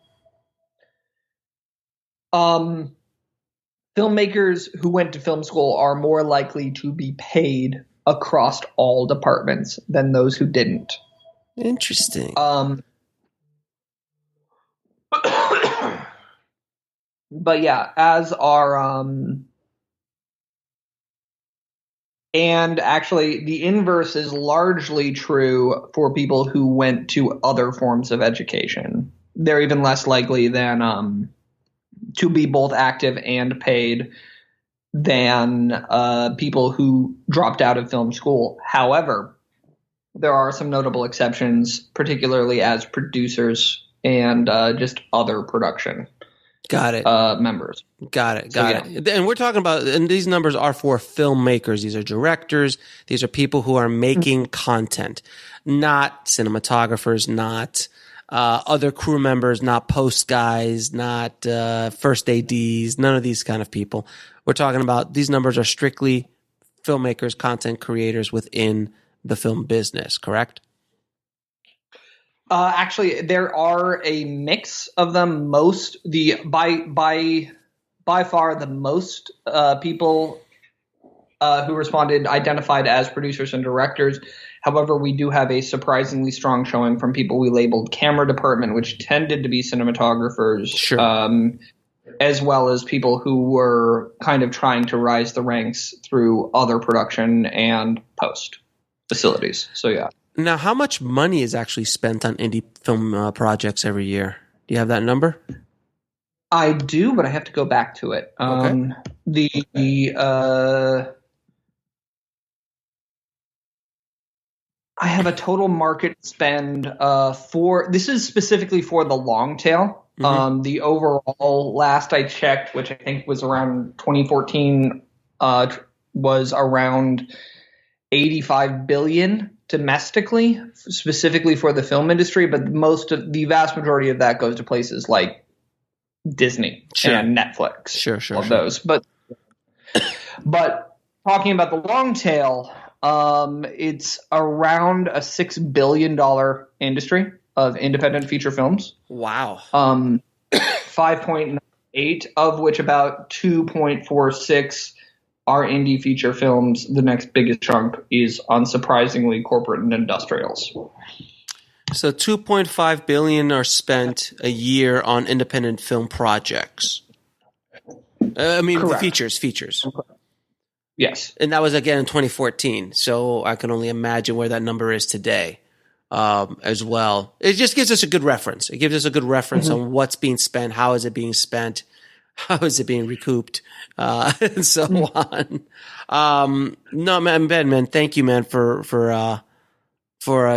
Filmmakers who went to film school are more likely to be paid across all departments than those who didn't. Interesting. But yeah, as are and actually the inverse is largely true for people who went to other forms of education. They're even less likely than to be both active and paid than people who dropped out of film school. However, there are some notable exceptions, particularly as producers and just other production members. Got it. And we're talking about, and these numbers are for filmmakers. These are directors. These are people who are making content, not cinematographers, not other crew members, not post guys, not first ADs, none of these kind of people. We're talking about, these numbers are strictly filmmakers, content creators within the film business, correct? Actually, there are a mix of them. By far the most people who responded identified as producers and directors. However, we do have a surprisingly strong showing from people we labeled camera department, which tended to be cinematographers, Sure. As well as people who were kind of trying to rise the ranks through other production and post facilities. So, yeah. Now, how much money is actually spent on indie film projects every year? Do you have that number? I do, but I have to go back to it. Okay. I have a total market spend this is specifically for the long tail. Mm-hmm. The overall, last I checked, which I think was around 2014, was around $85 billion domestically, specifically for the film industry. But the vast majority of that goes to places like Disney and Netflix. Sure. Those. But talking about the long tail, it's around a $6 billion industry of independent feature films. Wow. 5.8 of which about 2.46 are indie feature films. The next biggest chunk is, unsurprisingly, corporate and industrials. So $2.5 billion are spent a year on independent film projects. Correct. Features. Yes. And that was, again, in 2014. So I can only imagine where that number is today as well. It just gives us a good reference. It gives us a good reference on what's being spent, how is it being spent, how is it being recouped, and so on. No, man, Ben, man, thank you, man, for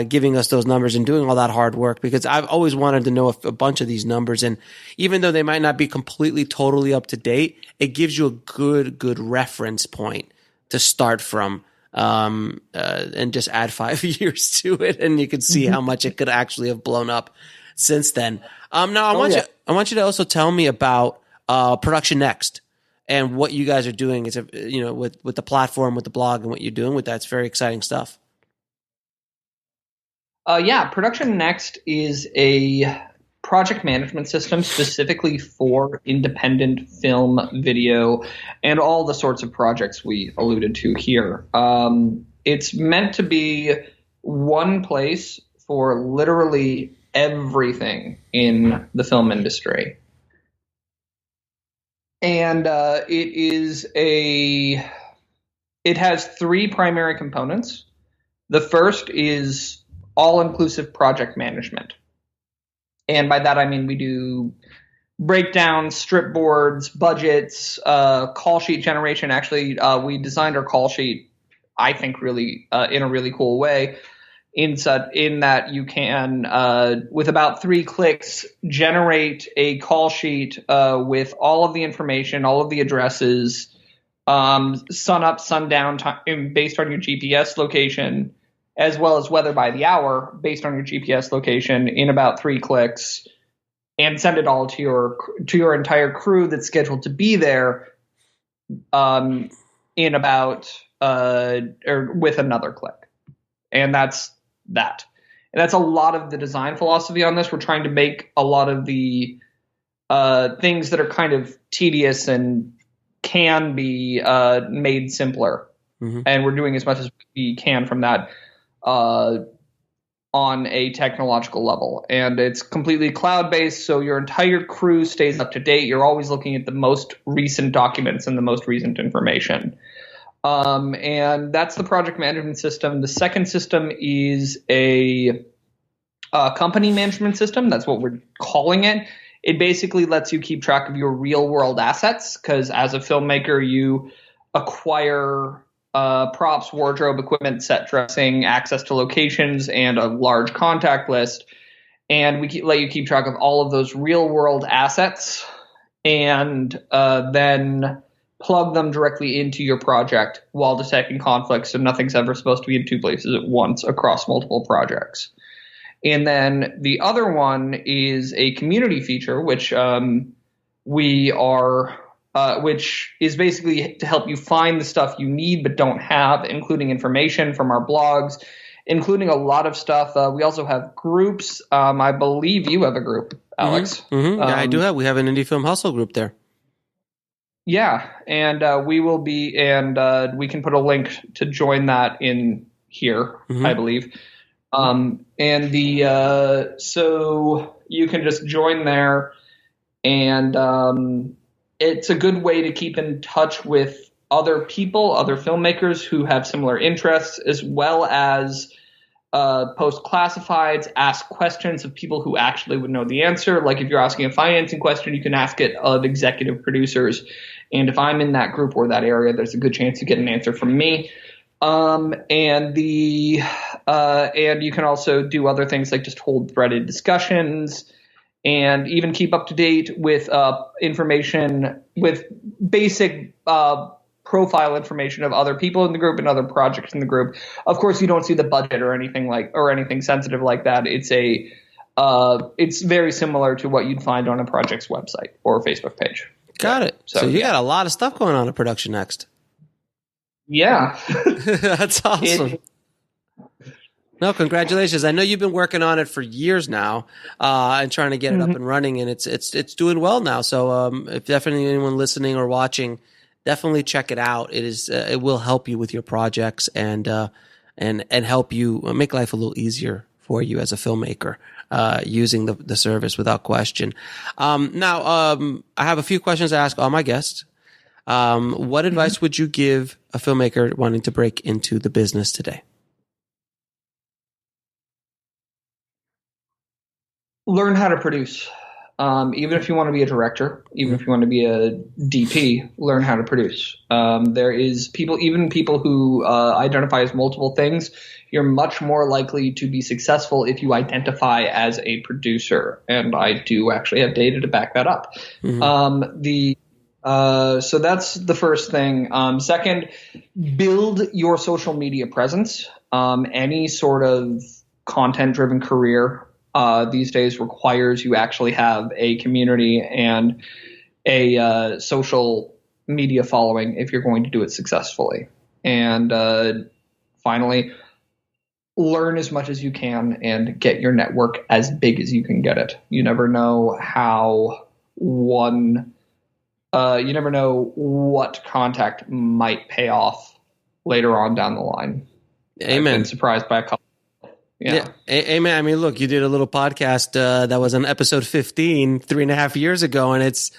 giving us those numbers and doing all that hard work, because I've always wanted to know a bunch of these numbers. And even though they might not be completely, totally up to date, it gives you a good reference point to start from, and just add 5 years to it. And you can see how much it could actually have blown up since then. Now I want you to also tell me about, Production Next and what you guys are doing. It's with the platform, with the blog, and what you're doing with that. It's very exciting stuff. Production Next is a project management system specifically for independent film, video, and all the sorts of projects we alluded to here. It's meant to be one place for literally everything in the film industry. And it has three primary components. The first is all-inclusive project management. And by that, I mean we do breakdowns, strip boards, budgets, call sheet generation. Actually, we designed our call sheet, I think, really in a really cool way, in that you can, with about 3 clicks, generate a call sheet with all of the information, all of the addresses, sun up, sundown time based on your GPS location, as well as weather by the hour based on your GPS location, in about 3 clicks, and send it all to your entire crew that's scheduled to be there in about or with another click. And that's that. And that's a lot of the design philosophy on this. We're trying to make a lot of the things that are kind of tedious and can be made simpler. Mm-hmm. And we're doing as much as we can from that on a technological level. And it's completely cloud-based, so your entire crew stays up to date. You're always looking at the most recent documents and the most recent information. And that's the project management system. The second system is a company management system. That's what we're calling it. It basically lets you keep track of your real-world assets, because as a filmmaker, you acquire props, wardrobe, equipment, set dressing, access to locations, and a large contact list. And we let you keep track of all of those real world assets and then plug them directly into your project while detecting conflicts. So nothing's ever supposed to be in two places at once across multiple projects. And then the other one is a community feature, which which is basically to help you find the stuff you need but don't have, including information from our blogs, including a lot of stuff. We also have groups. I believe you have a group, Alex. Mm-hmm. Yeah, I do have. We have an Indie Film Hustle group there. Yeah, and we will be, and we can put a link to join that in here, I believe. And so you can just join there, and it's a good way to keep in touch with other people, other filmmakers who have similar interests, as well as post classifieds, ask questions of people who actually would know the answer. Like if you're asking a financing question, you can ask it of executive producers. And if I'm in that group or that area, there's a good chance you get an answer from me. And you can also do other things like just hold threaded discussions and even keep up to date with information, with basic profile information of other people in the group and other projects in the group. Of course, you don't see the budget or anything sensitive like that. It's very similar to what you'd find on a project's website or Facebook page. Got it. So you got a lot of stuff going on in Production Next. Yeah. That's awesome. No, congratulations. I know you've been working on it for years now, and trying to get it up and running, and it's doing well now. So, if definitely anyone listening or watching, definitely check it out. It will help you with your projects and help you make life a little easier for you as a filmmaker, using the service without question. Now, I have a few questions to ask all my guests. What advice would you give a filmmaker wanting to break into the business today? Learn how to produce. Even if you want to be a director, even if you want to be a DP, learn how to produce. There is people who identify as multiple things. You're much more likely to be successful if you identify as a producer. And I do actually have data to back that up. So that's the first thing. Second, build your social media presence. Any sort of content-driven career these days requires you actually have a community and a social media following if you're going to do it successfully. And finally, learn as much as you can and get your network as big as you can get it. You never know you never know what contact might pay off later on down the line. Amen. I've been surprised by a couple. Yeah. Amen. I mean, look, you did a little podcast that was on episode 15 3.5 years ago, and it's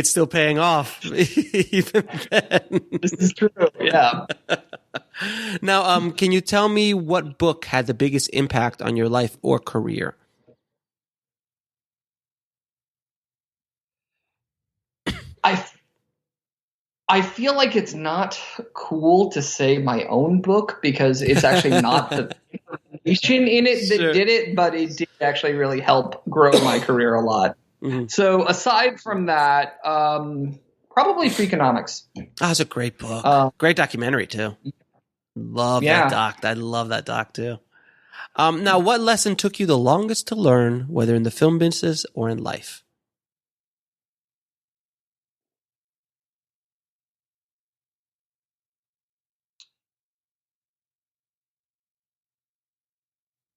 still paying off even then. This is true. Yeah. Now, can you tell me what book had the biggest impact on your life or career? I feel like it's not cool to say my own book because it's actually not the information in it that did it, but it did actually really help grow my career a lot. So aside from that, probably Freakonomics. That's a great book. Great documentary too. Love that doc. I love that doc too. Now, what lesson took you the longest to learn, whether in the film business or in life?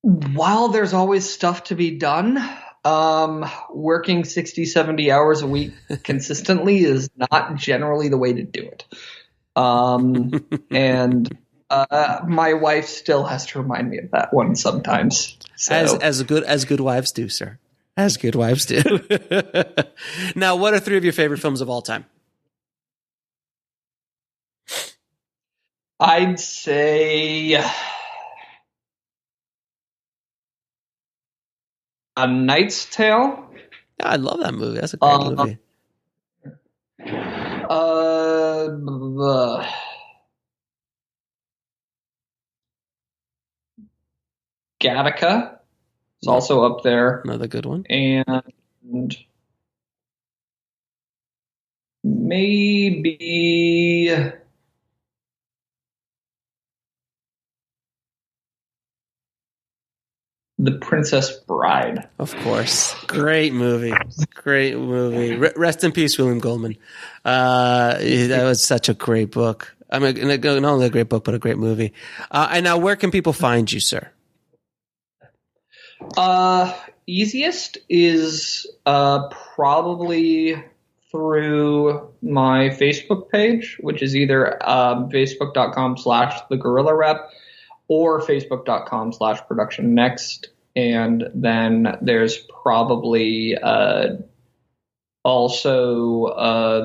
While there's always stuff to be done, working 60, 70 hours a week consistently is not generally the way to do it. And my wife still has to remind me of that one sometimes. So. As good wives do, sir. As good wives do. Now, what are 3 of your favorite films of all time? I'd say A Knight's Tale. Yeah, I love that movie. That's a great movie. Gattaca is also up there. Another good one. And maybe The Princess Bride. Of course. Great movie. Great movie. Rest in peace, William Goldman. That was such a great book. I mean, not only a great book, but a great movie. And now, where can people find you, sir? Easiest is probably through my Facebook page, which is either facebook.com/The Guerrilla Rep or facebook.com/Production Next. And then there's probably also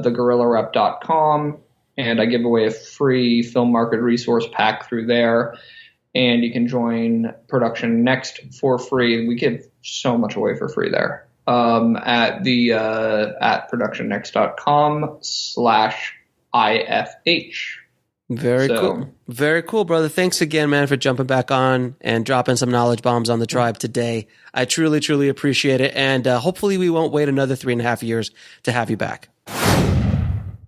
theguerrillarep.com, and I give away a free film market resource pack through there. And you can join Production Next for free. We give so much away for free there at productionnext.com/IFH. Very cool. Very cool, brother. Thanks again, man, for jumping back on and dropping some knowledge bombs on the tribe today. I truly, truly appreciate it. And hopefully we won't wait another 3.5 years to have you back.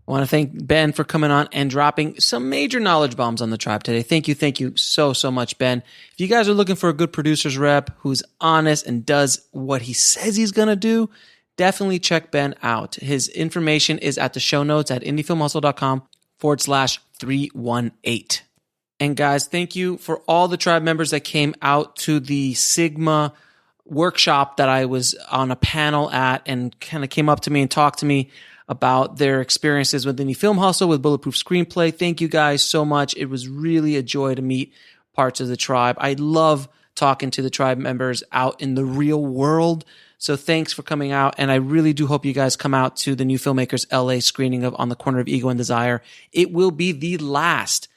I want to thank Ben for coming on and dropping some major knowledge bombs on the tribe today. Thank you so much, Ben. If you guys are looking for a good producer's rep who's honest and does what he says he's going to do, definitely check Ben out. His information is at the show notes at indiefilmhustle.com/318. And guys, thank you for all the tribe members that came out to the Sigma workshop that I was on a panel at and kind of came up to me and talked to me about their experiences with Indie Film Hustle with Bulletproof Screenplay. Thank you guys so much. It was really a joy to meet parts of the tribe. I love talking to the tribe members out in the real world. So thanks for coming out. And I really do hope you guys come out to the new Filmmakers LA screening of On the Corner of Ego and Desire. It will be the last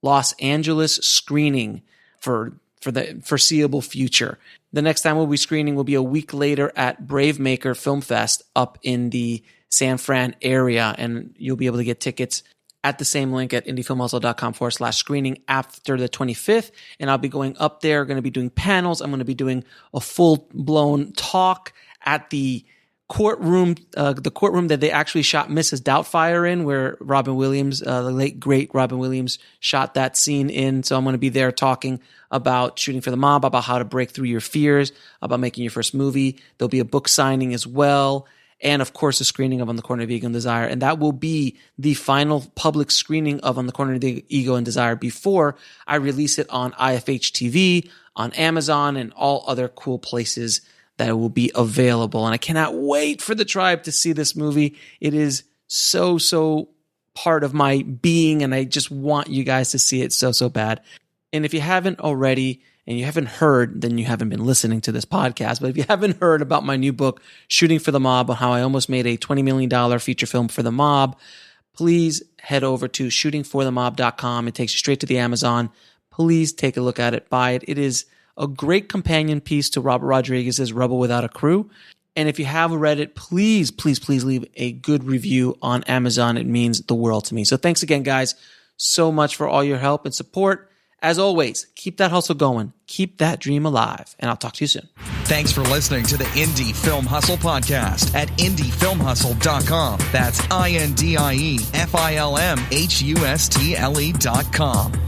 Los Angeles screening for the foreseeable future. The next time we'll be screening will be a week later at Brave Maker Film Fest up in the San Fran area, and you'll be able to get tickets at the same link at indiefilmhustle.com/screening after the 25th. And I'll be going up there, going to be doing panels. I'm going to be doing a full-blown talk at the courtroom that they actually shot Mrs. Doubtfire in, where Robin Williams, the late great Robin Williams, shot that scene in. So I'm going to be there talking about shooting for the mob, about how to break through your fears, about making your first movie. There'll be a book signing as well. And of course, a screening of On the Corner of Ego and Desire. And that will be the final public screening of On the Corner of the Ego and Desire before I release it on IFH TV, on Amazon, and all other cool places that will be available. And I cannot wait for the tribe to see this movie. It is so part of my being, and I just want you guys to see it so bad. And if you haven't already, and you haven't heard, then you haven't been listening to this podcast. But if you haven't heard about my new book, Shooting for the Mob, on how I almost made a $20 million feature film for the mob, please head over to shootingforthemob.com. It takes you straight to the Amazon. Please take a look at it, buy it. It is a great companion piece to Robert Rodriguez's Rebel Without a Crew. And if you have read it, please leave a good review on Amazon. It means the world to me. So thanks again, guys, so much for all your help and support. As always, keep that hustle going. Keep that dream alive. And I'll talk to you soon. Thanks for listening to the Indie Film Hustle podcast at indiefilmhustle.com. That's INDIEFILMHUSTLE.com.